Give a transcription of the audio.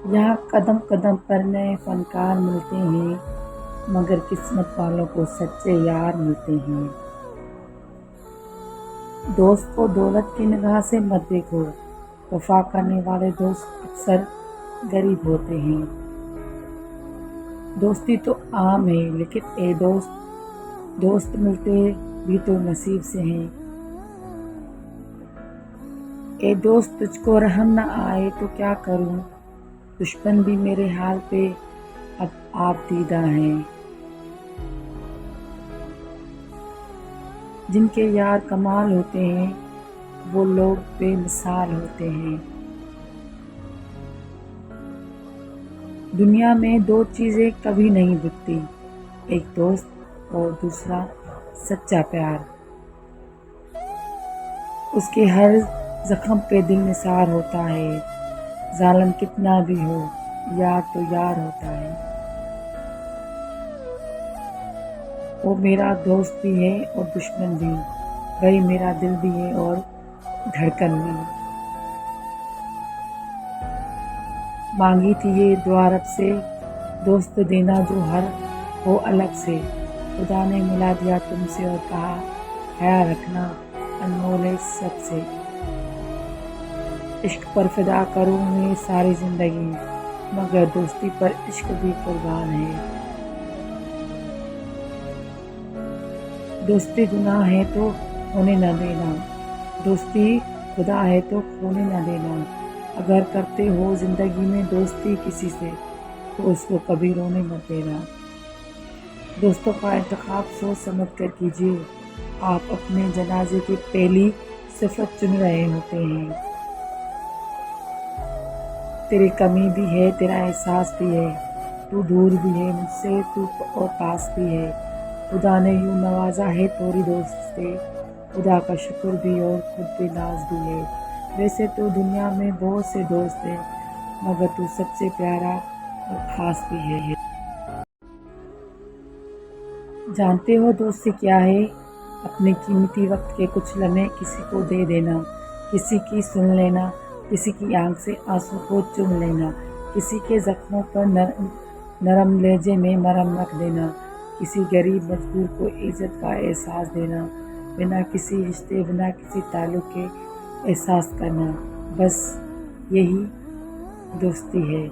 यहाँ कदम कदम पर नए फनकार मिलते हैं, मगर किस्मत वालों को सच्चे यार मिलते हैं। दोस्त को दौलत की निगाह से मत देखो, वफा करने वाले दोस्त अक्सर गरीब होते हैं। दोस्ती तो आम है, लेकिन दोस्त मिलते भी तो नसीब से हैं। ए दोस्त, तुझको रहम न आए तो क्या करूं, दुश्मन भी मेरे हाल पे अब आप दीदा हैं। जिनके यार कमाल होते हैं, वो लोग बेमिसाल होते हैं। दुनिया में दो चीज़ें कभी नहीं बिकती, एक दोस्त और दूसरा सच्चा प्यार। उसके हर जख्म पे दिल निसार होता है, जालिम कितना भी हो, यार तो यार होता है। वो मेरा दोस्त भी है और दुश्मन भी, वही मेरा दिल भी है और धड़कन भी। मांगी थी ये दुआ रब से, दोस्त देना जो हर हो अलग से। खुदा ने मिला दिया तुमसे और कहा, ख्याल रखना अनमोल है सबसे। इश्क पर फिदा करूँगी सारी ज़िंदगी, मगर दोस्ती पर इश्क भी कुर्बान है। दोस्ती गुनाह है तो होने न देना, दोस्ती खुदा है तो खोने न देना। अगर करते हो ज़िंदगी में दोस्ती किसी से, तो उसको कभी रोने मत देना। दोस्तों का इंतखाब सोच समझ कर कीजिए, आप अपने जनाजे की पहली सिफत चुन रहे होते हैं। तेरी कमी भी है, तेरा एहसास भी है, तू दूर भी है मुझसे, तू और पास भी है। खुदा ने यूँ नवाजा है तोरी दोस्त से, खुदा का शुक्र भी और खुद भी नाज भी है। वैसे तो दुनिया में बहुत से दोस्त हैं, मगर तू सबसे प्यारा और ख़ास भी है। जानते हो दोस्ती क्या है? अपने कीमती वक्त के कुछ लम्हे किसी को दे देना, किसी की सुन लेना, किसी की आंख से आंसू को चुम लेना, किसी के जख्मों पर नरम लहजे में मरहम रख देना, किसी गरीब मजबूर को इज्जत का एहसास देना, बिना किसी रिश्ते बिना किसी ताल्लुक़ के एहसास करना, बस यही दोस्ती है।